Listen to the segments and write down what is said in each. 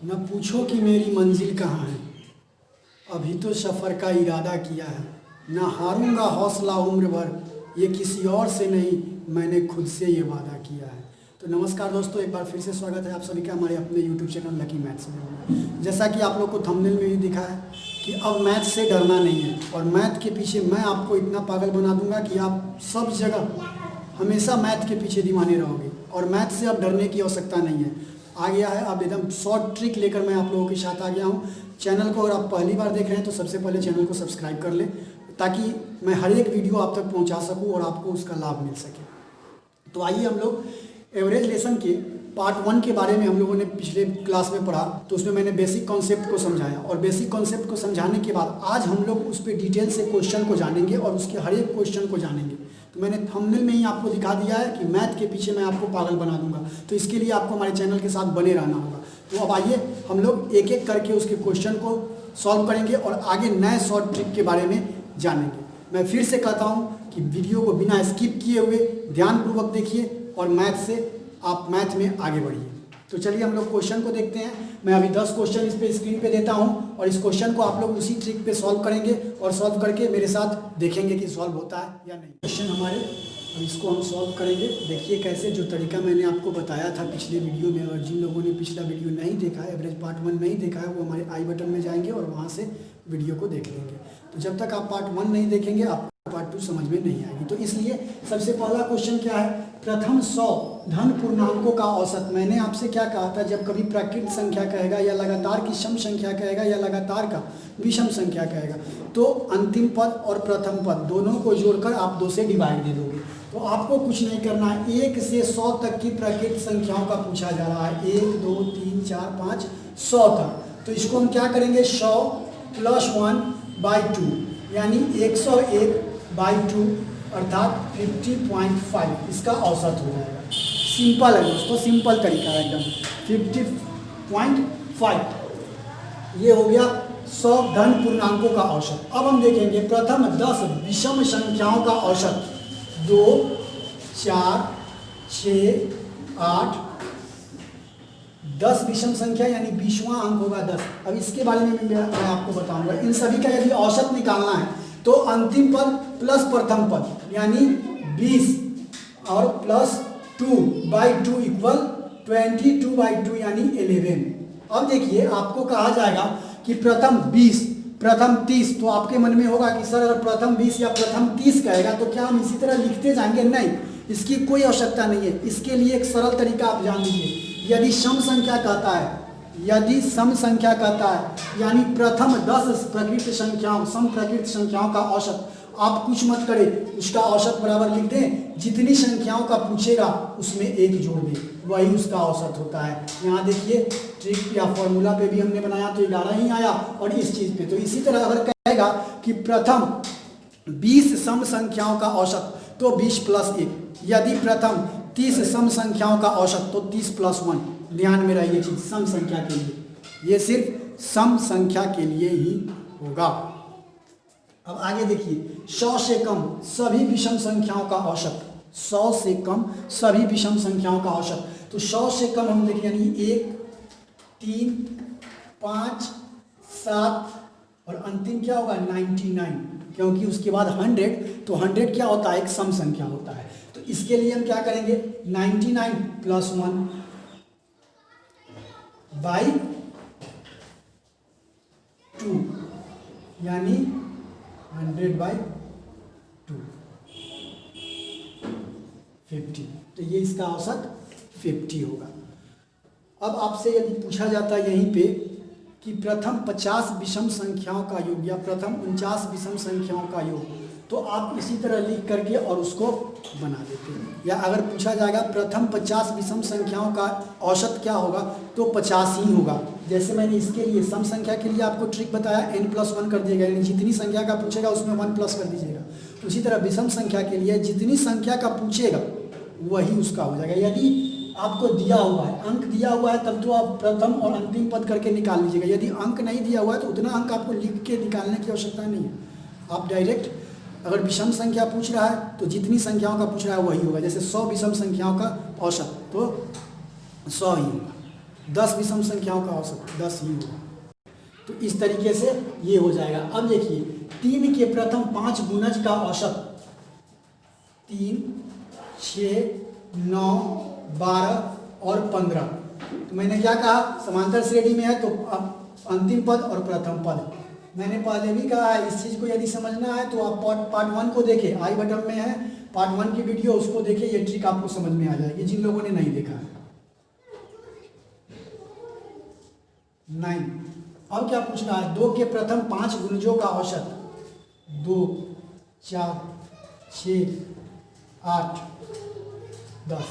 न पूछो कि मेरी मंजिल कहाँ है, अभी तो सफ़र का इरादा किया है। न हारूंगा हौसला उम्र भर, ये किसी और से नहीं, मैंने खुद से ये वादा किया है। तो नमस्कार दोस्तों, एक बार फिर से स्वागत है आप सभी का हमारे अपने YouTube चैनल लकी मैथ्स में। जैसा कि आप लोग को थंबनेल में भी दिखा है कि अब मैथ से डरना नहीं है, और मैथ के पीछे मैं आपको इतना पागल बना दूंगा कि आप सब जगह हमेशा मैथ के पीछे दीवाने रहोगे, और मैथ से अब डरने की आवश्यकता नहीं है। आ गया है अब एकदम शॉर्ट ट्रिक लेकर मैं आप लोगों के साथ आ गया हूँ। चैनल को अगर आप पहली बार देख रहे हैं तो सबसे पहले चैनल को सब्सक्राइब कर लें, ताकि मैं हर एक वीडियो आप तक पहुँचा सकूँ और आपको उसका लाभ मिल सके। तो आइए हम लोग एवरेज लेसन के पार्ट 1 के बारे में हम लोगों ने पिछले क्लास में पढ़ा, तो उसमें मैंने बेसिक कॉन्सेप्ट को समझाया, और बेसिक कॉन्सेप्ट को समझाने के बाद आज हम लोग उस पर डिटेल से क्वेश्चन को जानेंगे और उसके हर एक क्वेश्चन को जानेंगे। तो मैंने थंबनेल में ही आपको दिखा दिया है कि मैथ के पीछे मैं आपको पागल बना दूंगा, तो इसके लिए आपको हमारे चैनल के साथ बने रहना होगा। तो अब आइए हम लोग एक एक करके उसके क्वेश्चन को सॉल्व करेंगे और आगे नए शॉर्ट ट्रिक के बारे में जानेंगे। मैं फिर से कहता हूँ कि वीडियो को बिना स्किप किए हुए ध्यानपूर्वक देखिए और मैथ से आप मैथ में आगे बढ़िए। तो चलिए हम लोग क्वेश्चन को देखते हैं। मैं अभी 10 क्वेश्चन इस पे स्क्रीन पे देता हूं, और इस क्वेश्चन को आप लोग उसी ट्रिक पे सॉल्व करेंगे और सॉल्व करके मेरे साथ देखेंगे कि सॉल्व होता है या नहीं। क्वेश्चन हमारे, अब इसको हम सॉल्व करेंगे। देखिए कैसे, जो तरीका मैंने आपको बताया था पिछले वीडियो में, और जिन लोगों ने पिछला वीडियो नहीं देखा है, एवरेज पार्ट 1 नहीं देखा है, वो हमारे आई बटन में जाएंगे और वहाँ से वीडियो को देख लेंगे। तो जब तक आप पार्ट 1 नहीं देखेंगे आप पार्ट 2 समझ में नहीं आएगी। तो इसलिए सबसे पहला क्वेश्चन क्या है, प्रथम 100 धन पूर्णांकों का औसत। मैंने आपसे क्या कहा था, जब कभी प्राकृत संख्या कहेगा या लगातार की सम संख्या कहेगा या लगातार का विषम संख्या कहेगा, तो अंतिम पद और प्रथम पद दोनों को जोड़कर आप 2 से डिवाइड दे दोगे। तो आपको कुछ नहीं करना है, 1 से 100 तक की प्राकृत संख्याओं का पूछा जा रहा है, 1 2 3 4 5 100 तक। तो इसको हम क्या करेंगे, 100 + 1/2 यानी 101/2 अर्थात 50.5 इसका औसत हो जाएगा। सिंपल है दोस्तों, सिंपल तरीका है एकदम। 50.5 ये हो गया 100 धन पूर्णांकों का औसत। अब हम देखेंगे प्रथम 10 विषम संख्याओं का औसत। 2 4 6 8 10 विषम संख्या यानी 20वां अंक होगा 10। अब इसके बारे में मैं आपको बताऊंगा। इन सभी का यदि औसत निकालना है तो अंतिम पद प्लस प्रथम पद यानी 20 और +2/2 इक्वल 22/2 यानी 11। अब देखिए आपको कहा जाएगा कि प्रथम 20 प्रथम 30, तो आपके मन में होगा कि सर अगर प्रथम 20 या प्रथम 30 कहेगा तो क्या हम इसी तरह लिखते जाएंगे? नहीं, इसकी कोई आवश्यकता नहीं है। इसके लिए एक सरल तरीका आप जान लीजिए। यदि सम संख्या कहता है, यदि सम संख्या कहता है यानी प्रथम 10 प्रकृत संख्याओं, सम प्रकृत संख्याओं का औसत, आप कुछ मत करें, उसका औसत बराबर लिख दें, जितनी संख्याओं का पूछेगा उसमें 1 जोड़ दें, वही उसका औसत होता है। यहाँ देखिए ट्रिक या फॉर्मूला पे भी हमने बनाया तो 11 ही आया, और इस चीज़ पे तो इसी तरह अगर कहेगा कि प्रथम 20 सम संख्याओं का औसत तो 20 + 1, यदि प्रथम 30 सम संख्याओं का औसत तो 30 + 1। ध्यान में रहे ये चीज़ सम संख्या के लिए, ये सिर्फ सम संख्या के लिए ही होगा। अब आगे देखिए, 100 से कम सभी विषम संख्याओं का औसत, 100 से कम सभी विषम संख्याओं का औसत। तो 100 से कम हम देखें यानी 1 3 5 7 और अंतिम क्या होगा 99, क्योंकि उसके बाद 100, तो 100 क्या होता है, एक सम संख्या होता है। तो इसके लिए हम क्या करेंगे, 99 + 1/2 यानी 100/2 50। तो ये इसका औसत 50 होगा। अब आपसे यदि पूछा जाता है यहीं पे कि प्रथम 50 विषम संख्याओं का योग या प्रथम 49 विषम संख्याओं का योग, तो आप इसी तरह लिख करके और उसको बना देते हैं। या अगर पूछा जाएगा प्रथम 50 विषम संख्याओं का औसत क्या होगा, तो 50 ही होगा। जैसे मैंने इसके लिए सम संख्या के लिए आपको ट्रिक बताया, n + 1 कर दिएगा, यानी जितनी संख्या का पूछेगा उसमें 1 प्लस कर दीजिएगा। उसी तरह विषम संख्या के लिए जितनी संख्या का पूछेगा वही उसका हो जाएगा। यदि आपको दिया हुआ है, अंक दिया हुआ है, तब तो आप प्रथम और अंतिम पद करके निकाल लीजिएगा। यदि अंक नहीं दिया हुआ है तो उतना अंक आपको लिख के निकालने की आवश्यकता नहीं है। आप डायरेक्ट अगर विषम संख्या पूछ रहा है तो जितनी संख्याओं का पूछ रहा है वही होगा। जैसे 100 विषम संख्याओं का औसत तो 100 ही होगा। 10 विषम संख्याओं का औसत 10 ही होगा। तो इस तरीके से ये हो जाएगा। अब देखिए 3 के प्रथम 5 गुणज का औसत 3, 6, 9, 12 और 15। तो मैंने क्या कहा, समांतर श्रेणी में है तो अब अंतिम पद और प्रथम पद। मैंने पहले भी कहा है, इस चीज़ को यदि समझना है तो आप पार्ट 1 को देखें, आई बटन में है पार्ट 1 की वीडियो, उसको देखें, ये ट्रिक आपको समझ में आ जाएगी जिन लोगों ने नहीं देखा है। 9 अब क्या पूछना है, 2 के प्रथम 5 गुणजों का औसत 2, 4, 6, 8, 10।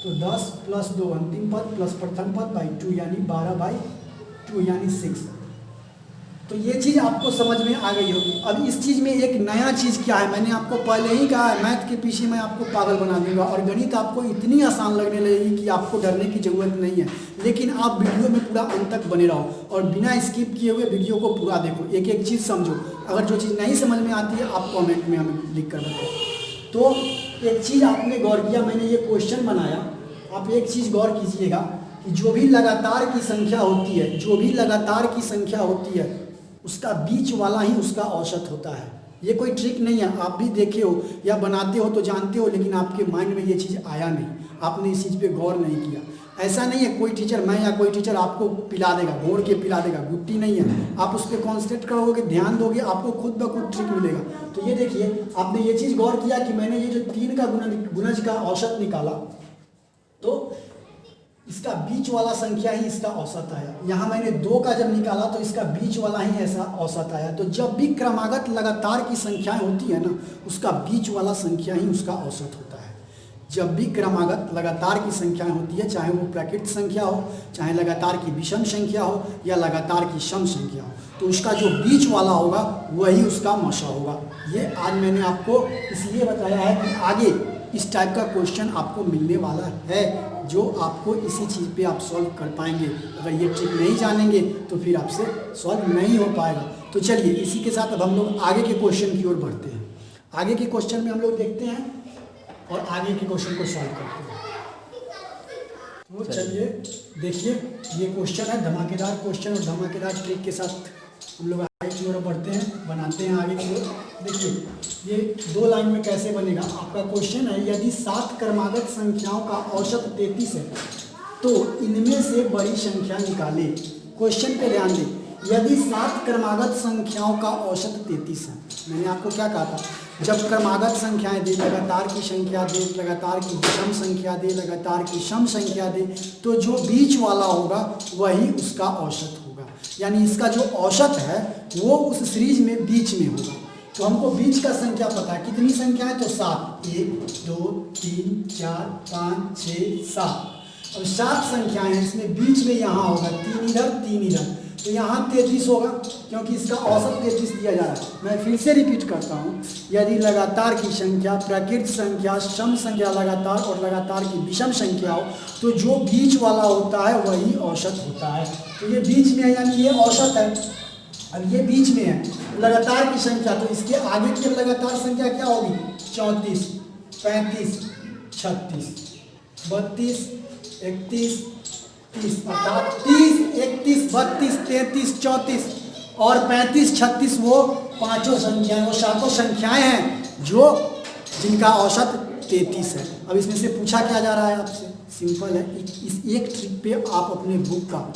तो 10 + 2 अंतिम पद प्लस प्रथम पद बाई 2 यानी 12/2 यानी 6। तो ये चीज़ आपको समझ में आ गई होगी। अब इस चीज़ में एक नया चीज़ क्या है, मैंने आपको पहले ही कहा है, मैथ के पीछे मैं आपको पागल बना दूंगा और गणित आपको इतनी आसान लगने लगेगी कि आपको डरने की ज़रूरत नहीं है। लेकिन आप वीडियो में पूरा अंत तक बने रहो और बिना स्किप किए हुए वीडियो को पूरा देखो, एक एक चीज़ समझो। अगर जो चीज़ नहीं समझ में आती है आप कॉमेंट में हमें लिख कर बताओ। तो एक चीज़ आपने गौर किया, मैंने ये क्वेश्चन बनाया, आप एक चीज़ गौर कीजिएगा कि जो भी लगातार की संख्या होती है, जो भी लगातार की संख्या होती है उसका बीच वाला ही उसका औसत होता है। ये कोई ट्रिक नहीं है, आप भी देखे हो या बनाते हो तो जानते हो, लेकिन आपके माइंड में ये चीज़ आया नहीं, आपने इस चीज़ पे गौर नहीं किया। ऐसा नहीं है कोई टीचर, मैं या कोई टीचर आपको पिला देगा, घोड़ के पिला देगा, गुट्टी नहीं है। आप उस पर कॉन्सेंट्रेट करोगे, ध्यान दोगे, आपको खुद ब खुद ट्रिक मिलेगा। तो ये देखिए, आपने ये चीज़ गौर किया कि मैंने ये जो 3 का गुणज का औसत निकाला तो इसका बीच वाला संख्या ही इसका औसत आया। यहाँ मैंने 2 का जब निकाला तो इसका बीच वाला ही ऐसा औसत आया। तो जब भी क्रमागत लगातार की संख्याएं होती है ना, उसका बीच वाला संख्या ही उसका औसत होता है। जब भी क्रमागत लगातार की संख्याएं होती है, चाहे वो प्राकृत संख्या हो, चाहे लगातार की विषम संख्या हो या लगातार की सम संख्या हो, तो उसका जो बीच वाला होगा वही उसका मौसा होगा। ये आज मैंने आपको इसलिए बताया है कि आगे इस टाइप का क्वेश्चन आपको मिलने वाला है, जो आपको इसी चीज़ पे आप सॉल्व कर पाएंगे। अगर ये ट्रिक नहीं जानेंगे तो फिर आपसे सॉल्व नहीं हो पाएगा। तो चलिए इसी के साथ अब हम लोग आगे के क्वेश्चन की ओर बढ़ते हैं। आगे के क्वेश्चन में हम लोग देखते हैं और आगे के क्वेश्चन को सॉल्व करते हैं। तो चलिए देखिए, ये क्वेश्चन है धमाकेदार क्वेश्चन और धमाकेदार ट्रिक के साथ हम लोग आगे की ओर बढ़ते हैं, बनाते हैं आगे की ओर। देखिए ये 2 लाइन में कैसे बनेगा। आपका क्वेश्चन है, यदि 7 क्रमागत संख्याओं का औसत 33 है तो इनमें से बड़ी संख्या निकाले। क्वेश्चन पे ध्यान दें, यदि 7 क्रमागत संख्याओं का औसत 33 है, मैंने आपको क्या कहा था, जब क्रमागत संख्याएं दे, लगातार की संख्या दे, लगातार की विषम संख्या दे, लगातार की सम संख्या दे, तो जो बीच वाला होगा वही उसका औसत होगा। यानी इसका जो औसत है वो उस सीरीज में बीच में होगा। तो हमको बीच का संख्या पता है, कितनी संख्या है तो 7, 1, 2, 3, 4, 5, 6, 7। अब 7 संख्याएं हैं, इसमें बीच में यहाँ होगा 3 इधर 3 इधर, तो यहाँ 33 होगा क्योंकि इसका औसत 33 दिया जा रहा है। मैं फिर से रिपीट करता हूँ, यदि लगातार की संख्या, प्राकृत संख्या, सम संख्या लगातार और लगातार की विषम संख्या हो तो जो बीच वाला होता है वही औसत होता है। तो ये बीच में है यानी ये औसत है। अब ये बीच में है लगातार की संख्या, तो इसके आगे की लगातार संख्या क्या होगी, 34, 35, 36, 32, 31, 30, अर्थात 30, 31, 32, 33, 34 और 35, 36 वो पांचों संख्याएं, वो 7 संख्याएं हैं जो जिनका औसत 33 है। अब इसमें से पूछा क्या जा रहा है आपसे, सिंपल है, इस एक ट्रिक पे आप अपने बुक का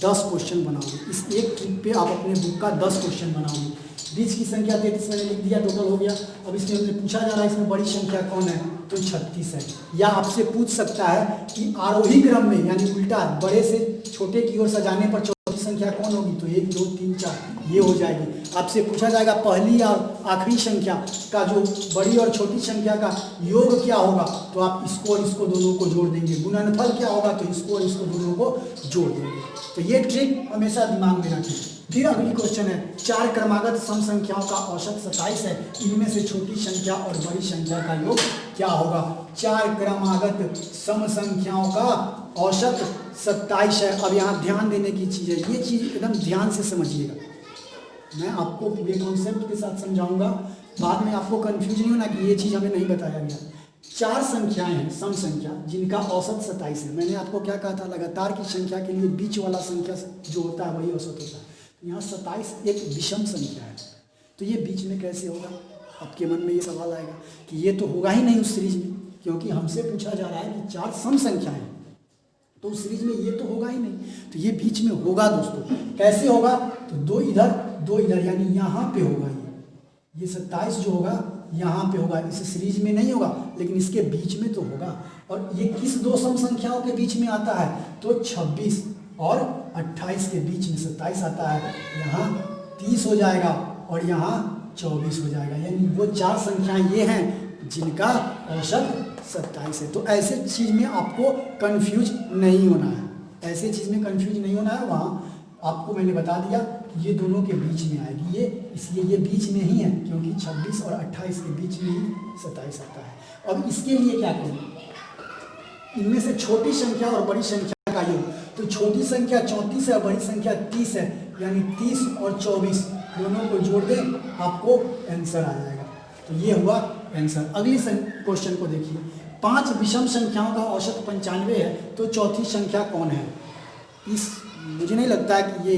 10 क्वेश्चन बनाओगे। इस एक ट्रिक पे आप अपने बुक का 10 क्वेश्चन बनाओगे। बीच की संख्या 33 मैंने लिख दिया, टोटल हो गया। अब इसमें हमसे पूछा जा रहा है इसमें बड़ी संख्या कौन है, तो 36 है। या आपसे पूछ सकता है कि आरोही क्रम में यानी उल्टा बड़े से छोटे की ओर सजाने पर चौथी संख्या कौन होगी, तो 1, 2, 3, 4 ये हो जाएगी। आपसे पूछा जाएगा पहली और आखिरी संख्या का जो बड़ी और छोटी संख्या का योग क्या होगा, तो आप इसको और इसको दोनों को जोड़ देंगे। गुणनफल क्या होगा, तो इसको और इसको दोनों को जोड़ देंगे। तो ये ट्रिक हमेशा दिमाग में रखें। फिर अगली क्वेश्चन है, 4 क्रमागत सम संख्याओं का औसत 27 है, इनमें से छोटी संख्या और बड़ी संख्या का योग क्या होगा। 4 क्रमागत सम संख्याओं का औसत 27 है। अब यहाँ ध्यान देने की चीज़ है, ये चीज़ एकदम ध्यान से समझिएगा, मैं आपको पूरे कॉन्सेप्ट के साथ समझाऊंगा, बाद में आपको कंफ्यूज नहीं होना कि ये चीज़ हमें नहीं बताया गया। 4 संख्याएं हैं सम संख्या जिनका औसत 27 है। मैंने आपको क्या कहा था, लगातार की संख्या के लिए बीच वाला संख्या जो होता है वही औसत होता है। तो यहाँ 27 एक विषम संख्या है, तो ये बीच में कैसे होगा? आपके मन में ये सवाल आएगा कि ये तो होगा ही नहीं उस सीरीज में, क्योंकि हमसे पूछा जा रहा है कि 4 सम संख्याएं, तो उस सीरीज में ये तो होगा ही नहीं, तो ये बीच में होगा दोस्तों। कैसे होगा? तो 2 इधर 2 इधर, यानी यहाँ पे होगा ये 27 जो होगा यहाँ पे होगा। इस सीरीज में नहीं होगा, लेकिन इसके बीच में तो होगा। और ये किस 2 सम संख्याओं के बीच में आता है? तो 26 और 28 के बीच में 27 आता है। यहाँ 30 हो जाएगा और यहाँ 24 हो जाएगा, यानी वो 4 संख्याएं ये हैं जिनका औसत 27 है। तो ऐसे चीज़ में आपको कंफ्यूज नहीं होना है, ऐसे चीज़ में कंफ्यूज नहीं होना है। वहाँ आपको मैंने बता दिया कि ये दोनों के बीच में आएगी, ये इसलिए ये बीच में ही है, क्योंकि 26 और 28 के बीच में ही 27 आता है। अब इसके लिए क्या करें? इनमें से छोटी संख्या और बड़ी संख्या का योग, तो छोटी संख्या 34 है और बड़ी संख्या 30 है, यानी 30 और 24 दोनों को जोड़ दें, आपको आंसर आ जाएगा। तो ये हुआ आंसर। अगली क्वेश्चन को देखिए, 5 विषम संख्याओं का औसत 95 है, तो चौथी संख्या कौन है? मुझे नहीं लगता है कि ये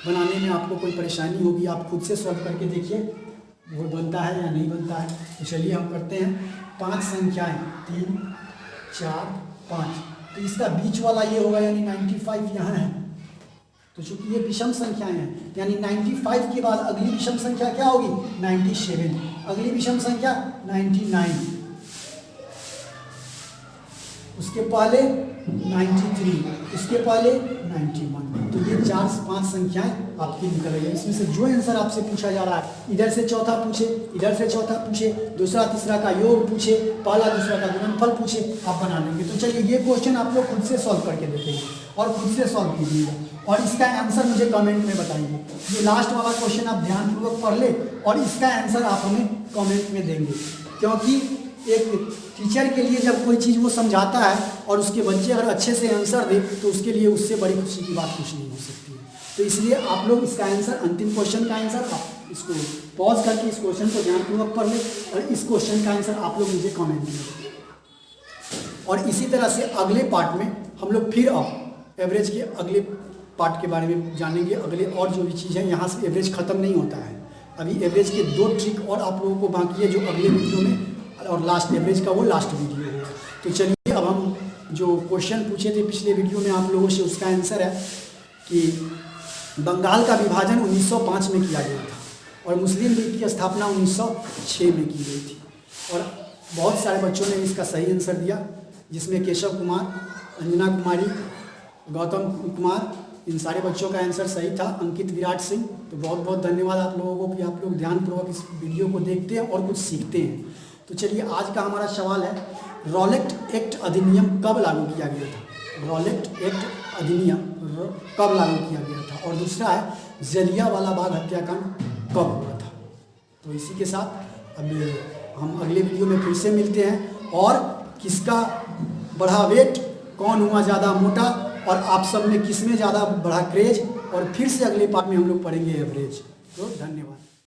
बनाने में आपको कोई परेशानी होगी, आप खुद से सॉल्व करके देखिए वो बनता है या नहीं बनता है। तो चलिए हम करते हैं। 5 संख्याएं 3 4 5, तो इसका बीच वाला ये होगा, यानी 95 यहाँ है। तो चूंकि ये विषम संख्याएं हैं, यानी 95 के बाद अगली विषम संख्या क्या होगी? 97, अगली विषम संख्या 99, उसके पहले 93, उसके पहले 91। तो ये 4-5 संख्याएं आपकी निकल रही है। इसमें से जो आंसर आपसे पूछा जा रहा है, इधर से चौथा पूछे, इधर से चौथा पूछे, दूसरा तीसरा का योग पूछे, पहला दूसरा का गुणनफल पूछे, आप बना लेंगे। तो चलिए ये क्वेश्चन आप लोग खुद से सॉल्व करके देखेंगे और खुद से सॉल्व कीजिएगा, और इसका आंसर मुझे कमेंट में बताइए। ये लास्ट वाला क्वेश्चन आप ध्यानपूर्वक पढ़ ले और इसका आंसर आप हमें कमेंट में देंगे, क्योंकि एक टीचर के लिए जब कोई चीज़ वो समझाता है और उसके बच्चे अगर अच्छे से आंसर दे, तो उसके लिए उससे बड़ी खुशी की बात कुछ नहीं हो सकती है। तो इसलिए आप लोग इसका आंसर, अंतिम क्वेश्चन का आंसर, आप इसको पॉज करके इस क्वेश्चन को ध्यानपूर्वक पढ़ लें और इस क्वेश्चन का आंसर आप लोग मुझे कमेंट में दें। और इसी तरह से अगले पार्ट में हम लोग फिर अब एवरेज के अगले पार्ट के बारे में जानेंगे। अगले और जो भी चीज़ है, यहाँ से एवरेज ख़त्म नहीं होता है, अभी एवरेज के 2 ट्रिक और आप लोगों को बाकी है, जो अगले वीडियो में, और लास्ट एवरेज का वो लास्ट वीडियो है। तो चलिए अब हम जो क्वेश्चन पूछे थे पिछले वीडियो में आप लोगों से, उसका आंसर है कि बंगाल का विभाजन 1905 में किया गया था और मुस्लिम लीग की स्थापना 1906 में की गई थी। और बहुत सारे बच्चों ने इसका सही आंसर दिया, जिसमें केशव कुमार, अंजना कुमारी, गौतम कुमार, इन सारे बच्चों का आंसर सही था। अंकित विराट सिंह, तो बहुत बहुत धन्यवाद आप लोगों को कि आप लोग ध्यानपूर्वक इस वीडियो को देखते हैं और कुछ सीखते हैं। तो चलिए आज का हमारा सवाल है, रॉलेट एक्ट अधिनियम कब लागू किया गया था? रॉलेट एक्ट अधिनियम कब लागू किया गया था? और दूसरा है, जलियांवाला बाग हत्याकांड कब हुआ था? तो इसी के साथ अब हम अगले वीडियो में फिर से मिलते हैं, और किसका बढ़ा वेट, कौन हुआ ज़्यादा मोटा, और आप सब में किस में ज़्यादा बढ़ा क्रेज, और फिर से अगले पार्ट में हम लोग पढ़ेंगे एवरेज। तो धन्यवाद।